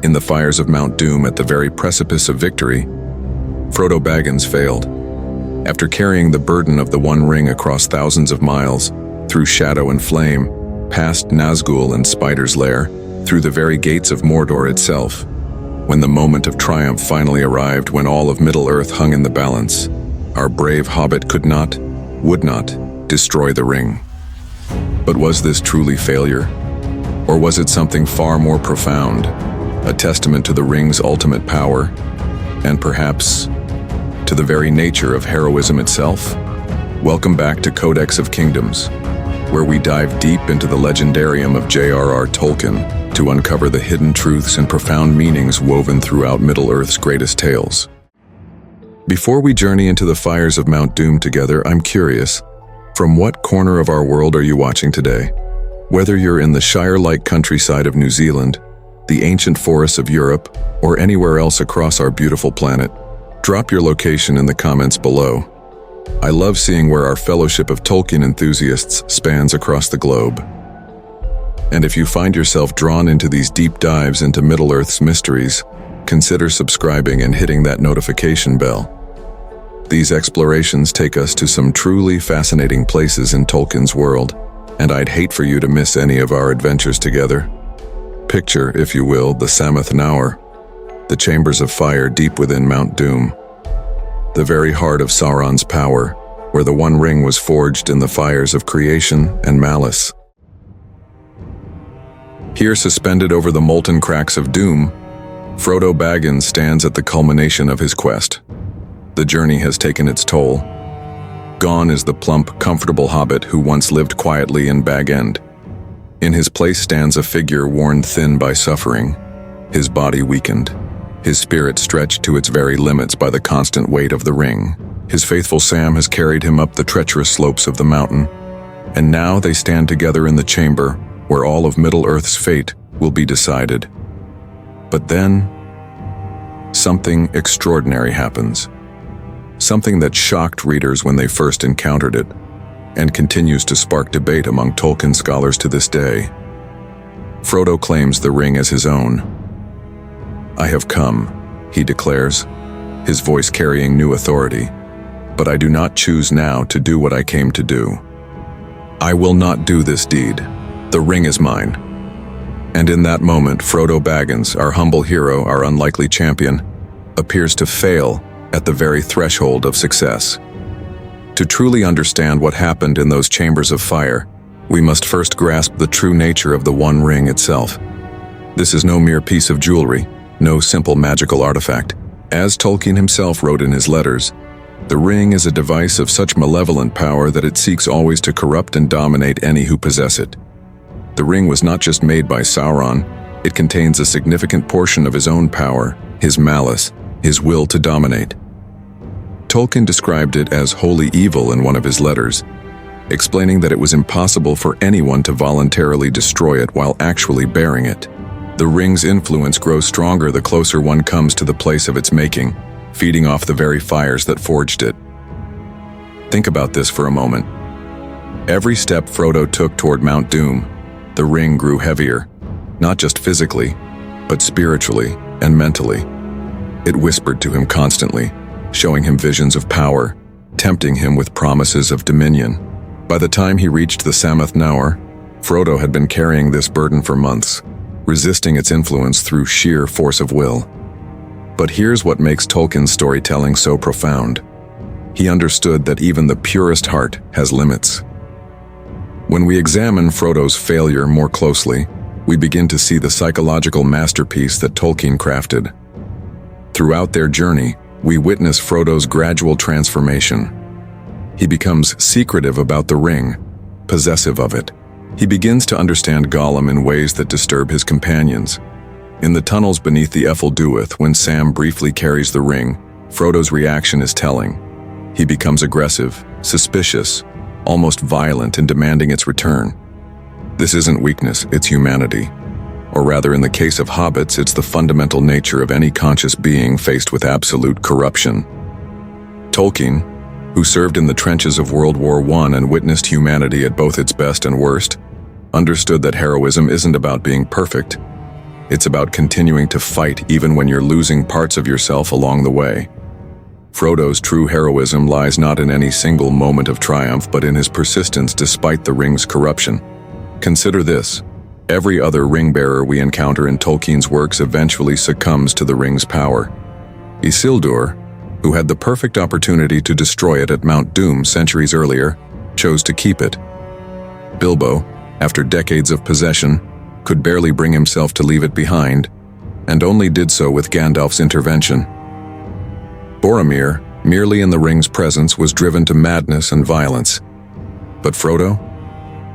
In the fires of Mount Doom, at the very precipice of victory, Frodo Baggins failed. After carrying the burden of the One Ring across thousands of miles, through shadow and flame, past Nazgul and Spider's lair, through the very gates of Mordor itself, when the moment of triumph finally arrived, when all of Middle-earth hung in the balance, our brave hobbit could not, would not, destroy the ring. But was this truly failure? Or was it something far more profound, a testament to the ring's ultimate power, and perhaps to the very nature of heroism itself? Welcome back to Codex of Kingdoms, where we dive deep into the legendarium of J.R.R. Tolkien to uncover the hidden truths and profound meanings woven throughout Middle-earth's greatest tales. Before we journey into the fires of Mount Doom together, I'm curious, from what corner of our world are you watching today? Whether you're in the Shire-like countryside of New Zealand, the ancient forests of Europe, or anywhere else across our beautiful planet, drop your location in the comments below. I love seeing where our fellowship of Tolkien enthusiasts spans across the globe. And if you find yourself drawn into these deep dives into Middle-earth's mysteries, consider subscribing and hitting that notification bell. These explorations take us to some truly fascinating places in Tolkien's world, and I'd hate for you to miss any of our adventures together. Picture, if you will, the Sammath Naur, the chambers of fire deep within Mount Doom, the very heart of Sauron's power, where the One Ring was forged in the fires of creation and malice. Here, suspended over the molten cracks of doom, Frodo Baggins stands at the culmination of his quest. The journey has taken its toll. Gone is the plump, comfortable hobbit who once lived quietly in Bag End. In his place stands a figure worn thin by suffering, his body weakened, his spirit stretched to its very limits by the constant weight of the ring. His faithful Sam has carried him up the treacherous slopes of the mountain, and now they stand together in the chamber where all of Middle-earth's fate will be decided. But then, something extraordinary happens. Something that shocked readers when they first encountered it, and continues to spark debate among Tolkien scholars to this day. Frodo claims the ring as his own. "I have come," he declares, his voice carrying new authority, "but I do not choose now to do what I came to do. I will not do this deed. The ring is mine." And in that moment, Frodo Baggins, our humble hero, our unlikely champion, appears to fail at the very threshold of success. To truly understand what happened in those chambers of fire, we must first grasp the true nature of the One Ring itself. This is no mere piece of jewelry, no simple magical artifact. As Tolkien himself wrote in his letters, the ring is a device of such malevolent power that it seeks always to corrupt and dominate any who possess it. The ring was not just made by Sauron, it contains a significant portion of his own power, his malice, his will to dominate. Tolkien described it as holy evil in one of his letters, explaining that it was impossible for anyone to voluntarily destroy it while actually bearing it. The ring's influence grows stronger the closer one comes to the place of its making, feeding off the very fires that forged it. Think about this for a moment. Every step Frodo took toward Mount Doom, the ring grew heavier, not just physically, but spiritually and mentally. It whispered to him constantly, showing him visions of power, tempting him with promises of dominion. By the time he reached the Sammath Naur, Frodo had been carrying this burden for months, resisting its influence through sheer force of will. But here's what makes Tolkien's storytelling so profound. He understood that even the purest heart has limits. When we examine Frodo's failure more closely, we begin to see the psychological masterpiece that Tolkien crafted. Throughout their journey, we witness Frodo's gradual transformation. He becomes secretive about the ring, possessive of it. He begins to understand Gollum in ways that disturb his companions. In the tunnels beneath the Duath, when Sam briefly carries the ring, Frodo's reaction is telling. He becomes aggressive, suspicious, almost violent in demanding its return. This isn't weakness, it's humanity. Or rather, in the case of hobbits, it's the fundamental nature of any conscious being faced with absolute corruption. Tolkien, who served in the trenches of World War I and witnessed humanity at both its best and worst, understood that heroism isn't about being perfect. It's about continuing to fight even when you're losing parts of yourself along the way. Frodo's true heroism lies not in any single moment of triumph, but in his persistence despite the ring's corruption. Consider this. Every other ring-bearer we encounter in Tolkien's works eventually succumbs to the ring's power. Isildur, who had the perfect opportunity to destroy it at Mount Doom centuries earlier, chose to keep it. Bilbo, after decades of possession, could barely bring himself to leave it behind, and only did so with Gandalf's intervention. Boromir, merely in the ring's presence, was driven to madness and violence. But Frodo?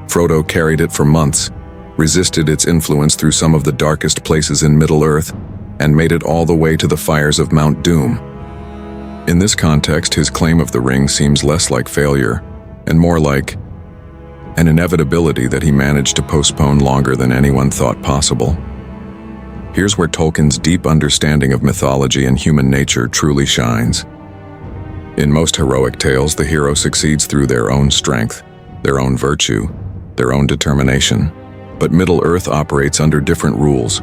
Frodo carried it for months, resisted its influence through some of the darkest places in Middle-earth, and made it all the way to the fires of Mount Doom. In this context, his claim of the ring seems less like failure, and more like an inevitability that he managed to postpone longer than anyone thought possible. Here's where Tolkien's deep understanding of mythology and human nature truly shines. In most heroic tales, the hero succeeds through their own strength, their own virtue, their own determination. But Middle-earth operates under different rules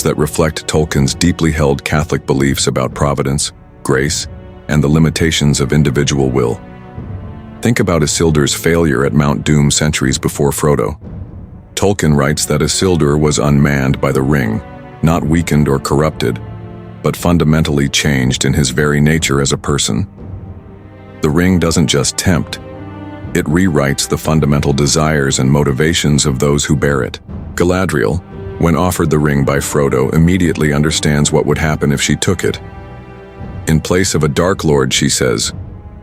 that reflect Tolkien's deeply held Catholic beliefs about providence, grace, and the limitations of individual will. Think about Isildur's failure at Mount Doom centuries before Frodo. Tolkien writes that Isildur was unmanned by the ring, not weakened or corrupted, but fundamentally changed in his very nature as a person. The ring doesn't just tempt, it rewrites the fundamental desires and motivations of those who bear it. Galadriel, when offered the ring by Frodo, immediately understands what would happen if she took it. In place of a Dark Lord, she says,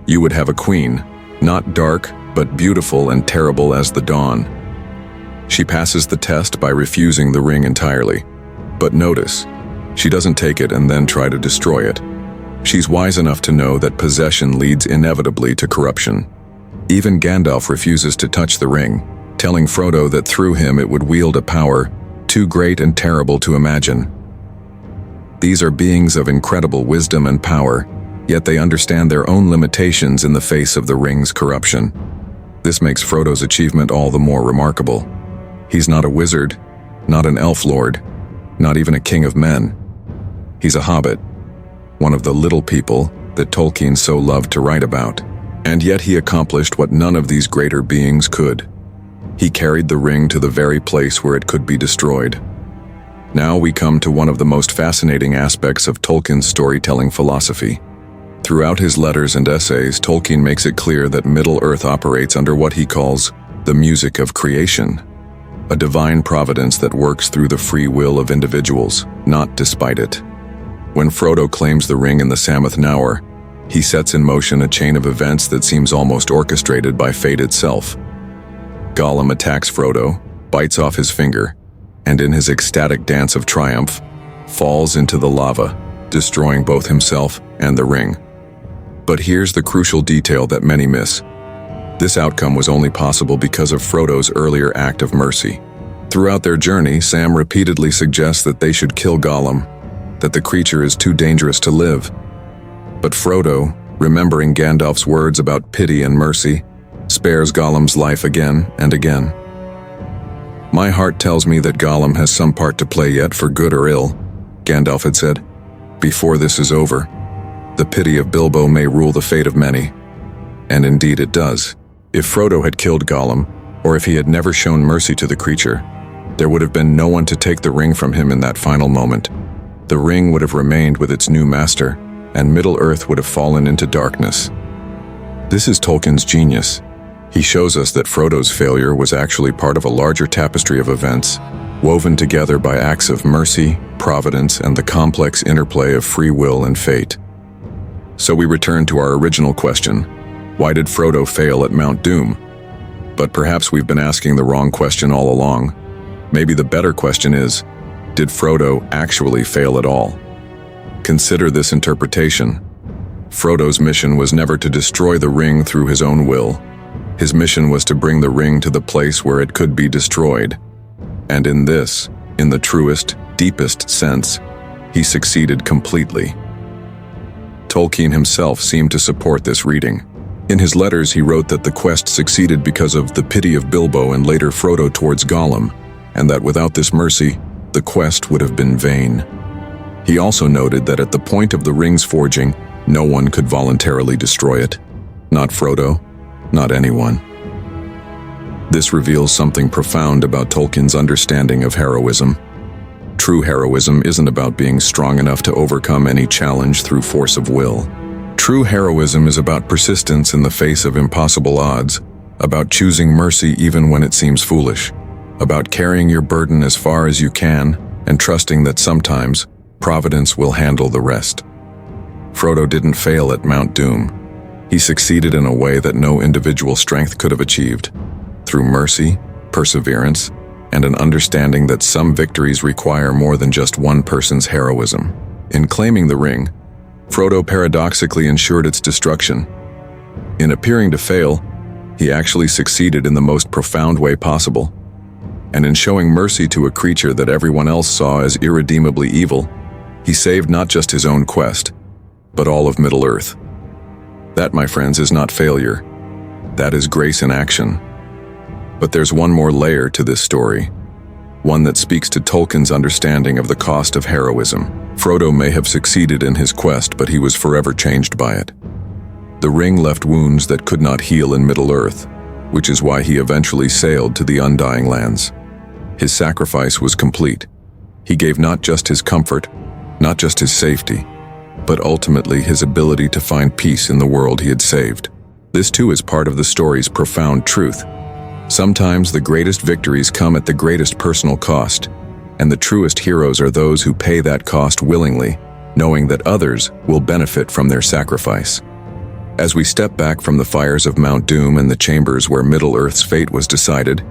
"You would have a queen, not dark, but beautiful and terrible as the dawn." She passes the test by refusing the ring entirely. But notice, she doesn't take it and then try to destroy it. She's wise enough to know that possession leads inevitably to corruption. Even Gandalf refuses to touch the ring, telling Frodo that through him it would wield a power too great and terrible to imagine. These are beings of incredible wisdom and power, yet they understand their own limitations in the face of the ring's corruption. This makes Frodo's achievement all the more remarkable. He's not a wizard, not an elf lord, not even a king of men. He's a hobbit, one of the little people that Tolkien so loved to write about. And yet he accomplished what none of these greater beings could. He carried the ring to the very place where it could be destroyed. Now we come to one of the most fascinating aspects of Tolkien's storytelling philosophy. Throughout his letters and essays, Tolkien makes it clear that Middle-earth operates under what he calls the music of creation, a divine providence that works through the free will of individuals, not despite it. When Frodo claims the ring in the Sammath Naur, he sets in motion a chain of events that seems almost orchestrated by fate itself. Gollum attacks Frodo, bites off his finger, and in his ecstatic dance of triumph, falls into the lava, destroying both himself and the ring. But here's the crucial detail that many miss. This outcome was only possible because of Frodo's earlier act of mercy. Throughout their journey, Sam repeatedly suggests that they should kill Gollum, that the creature is too dangerous to live. But Frodo, remembering Gandalf's words about pity and mercy, spares Gollum's life again and again. "My heart tells me that Gollum has some part to play yet, for good or ill," Gandalf had said. "Before this is over, the pity of Bilbo may rule the fate of many." And indeed it does. If Frodo had killed Gollum, or if he had never shown mercy to the creature, there would have been no one to take the ring from him in that final moment. The ring would have remained with its new master, and Middle-earth would have fallen into darkness. This is Tolkien's genius. He shows us that Frodo's failure was actually part of a larger tapestry of events, woven together by acts of mercy, providence, and the complex interplay of free will and fate. So we return to our original question: why did Frodo fail at Mount Doom? But perhaps we've been asking the wrong question all along. Maybe the better question is, did Frodo actually fail at all? Consider this interpretation. Frodo's mission was never to destroy the ring through his own will. His mission was to bring the ring to the place where it could be destroyed. And in this, in the truest, deepest sense, he succeeded completely. Tolkien himself seemed to support this reading. In his letters, he wrote that the quest succeeded because of the pity of Bilbo and later Frodo towards Gollum, and that without this mercy, the quest would have been vain. He also noted that at the point of the ring's forging, no one could voluntarily destroy it. Not Frodo, not anyone. This reveals something profound about Tolkien's understanding of heroism. True heroism isn't about being strong enough to overcome any challenge through force of will. True heroism is about persistence in the face of impossible odds, about choosing mercy even when it seems foolish, about carrying your burden as far as you can and trusting that sometimes providence will handle the rest. Frodo didn't fail at Mount Doom. He succeeded in a way that no individual strength could have achieved, through mercy, perseverance, and an understanding that some victories require more than just one person's heroism. In claiming the ring, Frodo paradoxically ensured its destruction. In appearing to fail, he actually succeeded in the most profound way possible. And in showing mercy to a creature that everyone else saw as irredeemably evil, he saved not just his own quest, but all of Middle-earth. That, my friends, is not failure. That is grace in action. But there's one more layer to this story, one that speaks to Tolkien's understanding of the cost of heroism. Frodo may have succeeded in his quest, but he was forever changed by it. The ring left wounds that could not heal in Middle-earth, which is why he eventually sailed to the Undying Lands. His sacrifice was complete. He gave not just his comfort, not just his safety, but ultimately his ability to find peace in the world he had saved. This too is part of the story's profound truth. Sometimes the greatest victories come at the greatest personal cost, and the truest heroes are those who pay that cost willingly, knowing that others will benefit from their sacrifice. As we step back from the fires of Mount Doom and the chambers where Middle-earth's fate was decided,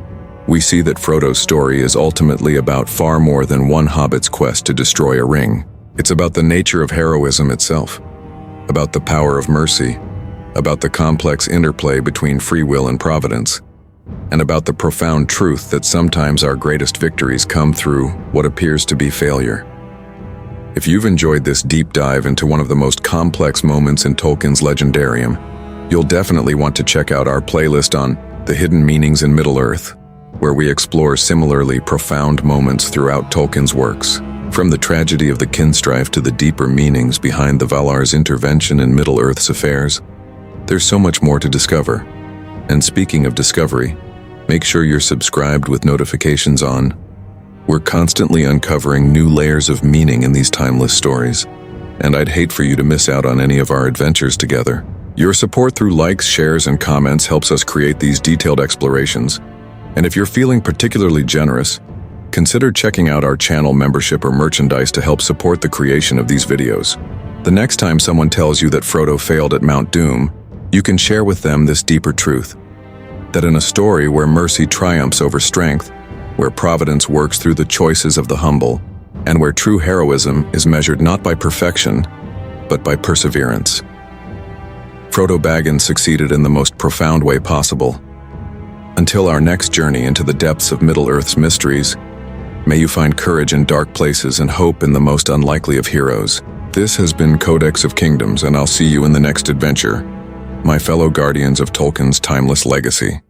we see that Frodo's story is ultimately about far more than one hobbit's quest to destroy a ring. It's about the nature of heroism itself, about the power of mercy, about the complex interplay between free will and providence, and about the profound truth that sometimes our greatest victories come through what appears to be failure. If you've enjoyed this deep dive into one of the most complex moments in Tolkien's legendarium, you'll definitely want to check out our playlist on The Hidden Meanings in Middle-earth, where we explore similarly profound moments throughout Tolkien's works. From the tragedy of the kinstrife to the deeper meanings behind the Valar's intervention in Middle-earth's affairs, there's so much more to discover. And speaking of discovery, make sure you're subscribed with notifications on. We're constantly uncovering new layers of meaning in these timeless stories, and I'd hate for you to miss out on any of our adventures together. Your support through likes, shares, and comments helps us create these detailed explorations. And if you're feeling particularly generous, consider checking out our channel membership or merchandise to help support the creation of these videos. The next time someone tells you that Frodo failed at Mount Doom, you can share with them this deeper truth, that in a story where mercy triumphs over strength, where providence works through the choices of the humble, and where true heroism is measured not by perfection, but by perseverance. Frodo Baggins succeeded in the most profound way possible. Until our next journey into the depths of Middle-earth's mysteries, may you find courage in dark places and hope in the most unlikely of heroes. This has been Codex of Kingdoms, and I'll see you in the next adventure, my fellow guardians of Tolkien's timeless legacy.